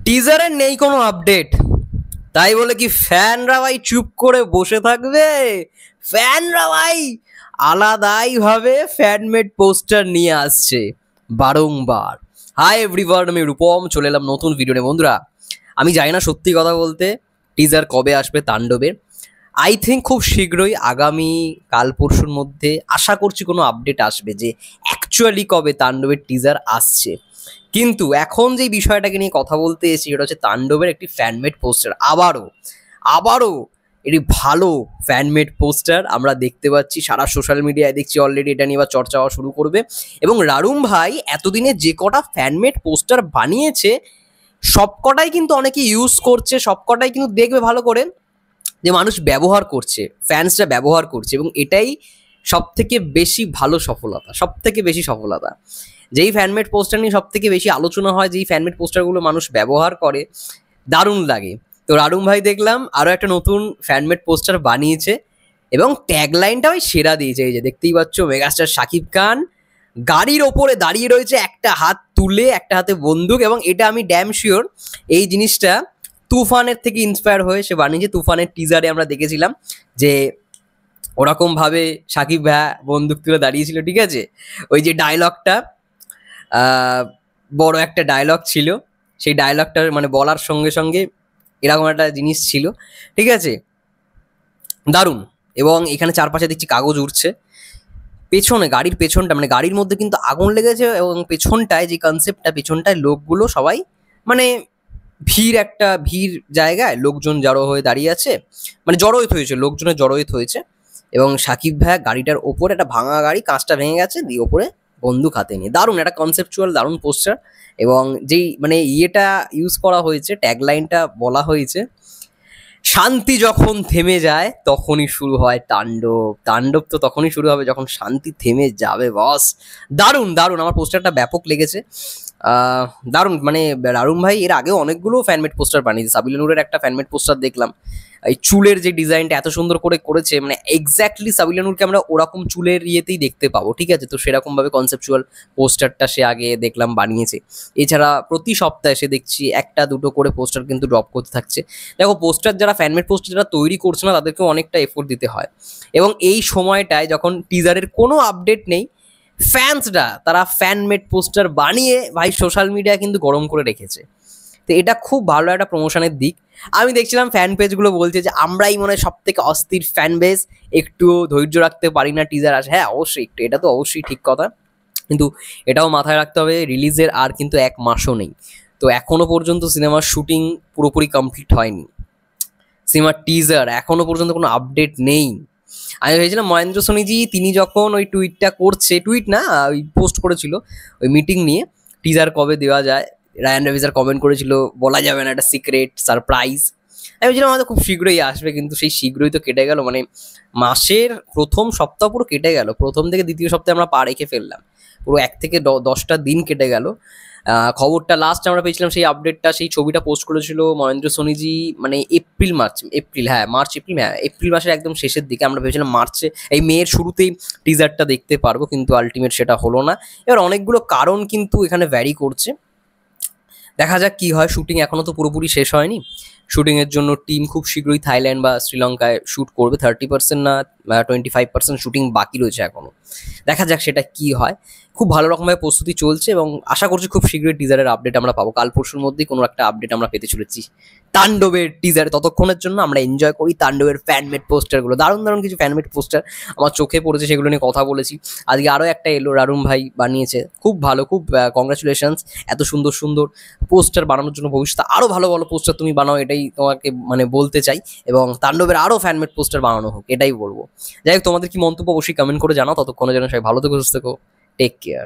টিজারের নেই কোনো আপডেট, তাই বলে কি ফ্যানরা ভাই চুপ করে বসে থাকবে? ফ্যানরা ভাই আলাদাই ভাবে ফ্যানমেড পোস্টার নিয়ে আসছে বারংবার। হাই এভরিওয়ান, আমি রূপম, চলে এলাম নতুন ভিডিও নিয়ে। বন্ধুরা, আমি জানি না সত্যি কথা বলতে টিজার কবে আসবে তাণ্ডবের। আই থিঙ্ক খুব শীঘ্রই, আগামী কাল পরশুর মধ্যে আশা করছি কোনো আপডেট আসবে যে অ্যাকচুয়ালি কবে তাণ্ডবের টিজার আসছে। কিন্তু এখন যে বিষয়টাকে নিয়ে কথা বলতে এসেছি সেটা হচ্ছে তাণ্ডবের একটি ফ্যানমেড পোস্টার আবারও এটি ভালো ফ্যানমেড পোস্টার আমরা দেখতে পাচ্ছি। সারা সোশ্যাল মিডিয়ায় দেখছি অলরেডি এটা নিয়ে এবার চর্চা হওয়া শুরু করবে। এবং রারুম ভাই এতদিনে যে কটা ফ্যানমেড পোস্টার বানিয়েছে সবকটাই কিন্তু অনেকে ইউজ করছে, সবকটাই কিন্তু দেখবে ভালো করে যে মানুষ ব্যবহার করছে, ফ্যান্সরা ব্যবহার করছে, এবং এটাই সব থেকে বেশি ভালো সফলতা, সব থেকে বেশি সফলতা। যেই ফ্যানমেড পোস্টার নিয়ে সব থেকে বেশি আলোচনা হয়, যেই ফ্যানমেড পোস্টারগুলো মানুষ ব্যবহার করে, দারুণ লাগে। তো রারুম ভাই দেখলাম আরও একটা নতুন ফ্যানমেড পোস্টার বানিয়েছে এবং ট্যাগলাইনটা ভাই সেরা দিয়েছে। এই যে দেখতেই পাচ্ছ, মেগাস্টার শাকিব খান গাড়ির ওপরে দাঁড়িয়ে রয়েছে, একটা হাত তুলে, একটা হাতে বন্দুক, এবং এটা আমি ড্যাম শিওর এই জিনিসটা তুফানের থেকে ইন্সপায়ার হয়ে সে বানিয়েছে। তুফানের টিজারে আমরা দেখেছিলাম যে ওরকম ভাবে সাকিব ভাইয়া বন্দুক তুলে দাঁড়িয়েছিল, ঠিক আছে? ওই যে ডায়লগটা, বড় একটা ডায়লগ ছিল, সেই ডায়লগটার মানে বলার সঙ্গে সঙ্গে এরকম একটা জিনিস ছিল, ঠিক আছে? দারুণ। এবং এখানে চারপাশে দেখছি কাগজ উড়ছে, পেছনে গাড়ির পেছনটা মানে গাড়ির মধ্যে কিন্তু আগুন লেগেছে, এবং পেছনটায় যে কনসেপ্টটা, পেছনটায় লোকগুলো সবাই মানে একটা ভিড় জায়গায় লোকজন জড়ো হয়ে দাঁড়িয়ে আছে, মানে জড়োইত হয়েছে, লোকজনের জড়োইত হয়েছে। এবং সাকিব ভাইয়া গাড়িটার ওপরে, একটা ভাঙা গাড়ি, কাঁচটা ভেঙে গেছে, দিয়ে ওপরে বন্দুক হাতে নিয়ে। দারুণ একটা কনসেপচুয়াল, দারুণ পোস্টার। এবং যেই মানে ইয়েটা ইউজ করা হয়েছে, ট্যাগলাইনটা বলা হয়েছে, শান্তি যখন থেমে যায় তখনই শুরু হয় তাণ্ডব। তাণ্ডব তো তখনই শুরু হবে যখন শান্তি থেমে যাবে বস। দারুণ দারুণ, আমার পোস্টারটা ব্যাপক লেগেছে। দারুণ, মানে রারুম ভাই এর আগেও অনেকগুলো ফ্যানমেড পোস্টার বানিয়েছে। সাবিলা নূরের একটা ফ্যানমেড পোস্টার দেখলাম, এই চুলের যে ডিজাইনটা এত সুন্দর করে করেছে, মানে এক্স্যাক্টলি সাবিলা নূরকে আমরা ওরকম চুলের ইয়েতেই দেখতে পাবো, ঠিক আছে? তো সেরকমভাবে কনসেপচুয়াল পোস্টারটা সে আগে দেখলাম বানিয়েছে। এছাড়া প্রতি সপ্তাহে সে দেখছি একটা দুটো করে পোস্টার কিন্তু ড্রপ করতে থাকছে। দেখো, পোস্টার যারা ফ্যানমেড পোস্টার যারা তৈরি করছে না তাদেরকেও অনেকটা এফোর্ট দিতে হয়। এবং এই সময়টায় যখন টিজারের কোনো আপডেট নেই, ফ্যান্সরা তারা ফ্যানমেড পোস্টার বানিয়ে ভাই সোশ্যাল মিডিয়া কিন্তু গরম করে রেখেছে। তো এটা খুব ভালো একটা প্রমোশনের দিক। আমি দেখছিলাম ফ্যান পেজগুলো বলছে যে আমরাই মনে হয় সব থেকে অস্থির ফ্যান বেস, একটুও ধৈর্য রাখতে পারি না টিজার আসে। হ্যাঁ, অবশ্যই একটু, এটা তো অবশ্যই ঠিক কথা, কিন্তু এটাও মাথায় রাখতে হবে রিলিজের আর কিন্তু 1 মাসও নেই। তো এখনো পর্যন্ত সিনেমার শুটিং পুরোপুরি কমপ্লিট হয়নি, সিনেমার টিজার এখনো পর্যন্ত কোনো আপডেট নেই। আমি ভেবেছিলাম মহেন্দ্র সোনিজি তিনি যখন ওই টুইটটা করছে, টুইট না ওই পোস্ট করেছিল ওই মিটিং নিয়ে, টিজার কবে দেওয়া যায়, রায়ান রবিজার কমেন্ট করেছিল বলা যাবে না, একটা সিক্রেট সারপ্রাইজ। আমি ভেবেছিলাম হয়তো খুব শীঘ্রই আসবে, কিন্তু সেই শীঘ্রই তো কেটে গেল। মানে মাসের প্রথম সপ্তাহ পুরো কেটে গেল, প্রথম থেকে দ্বিতীয় সপ্তাহে আমরা পা রেখে ফেললাম, পুরো 1 থেকে 10টা দিন কেটে গেল। খবরটা লাস্ট আমরা পেয়েছিলাম, সেই আপডেটটা, সেই ছবিটা পোস্ট করেছিল মহেন্দ্র সোনিজি মানে এপ্রিল মাসের একদম শেষের দিকে। আমরা ভেবেছিলাম মার্চে, এই মেয়ের শুরুতেই টিজারটা দেখতে পারবো, কিন্তু আলটিমেট সেটা হলো না। এবার অনেকগুলো কারণ কিন্তু এখানে ভ্যারি করছে, দেখা যাক কি হয়। শুটিং এখনো তো পুরোপুরি শেষ হয়নি, শুটিংয়ের জন্য টিম খুব শীঘ্রই থাইল্যান্ড বা শ্রীলঙ্কায় শ্যুট করবে। 30% না 25% শুটিং বাকি রয়েছে এখনো, দেখা যাক সেটা কি হয়। খুব ভালো রকমভাবে প্রস্তুতি চলছে এবং আশা করছি খুব শীঘ্রই টিজারের আপডেট আমরা পাবো। কাল পরশুর মধ্যেই কোনো একটা আপডেট আমরা পেতে চলেছি তাণ্ডবের টিজারে। ততক্ষণের জন্য আমরা এনজয় করি তাণ্ডবের ফ্যানমেড পোস্টারগুলো। দারুণ দারুণ কিছু ফ্যানমেড পোস্টার আমার চোখে পড়েছে, সেগুলো নিয়ে কথা বলেছি। আজকে আরও একটা এলো, রারুম ভাই বানিয়েছে, খুব ভালো, খুব কংগ্রাচুলেশনস। এত সুন্দর সুন্দর পোস্টার বানানোর জন্য ভবিষ্যতে আরও ভালো ভালো পোস্টার তুমি বানাও, এটাই তোমাকে মানে বলতে চাই। এবং তাণ্ডবের আরও ফ্যানমেড পোস্টার বানানো হোক, এটাই বলবো। যাই হোক, তোমাদের কি মন্তব্য অবশ্যই কমেন্ট করে জানাও। ততক্ষণে যেন সবাই ভালো থেকো, সুস্থ থেকো, টেক কেয়ার।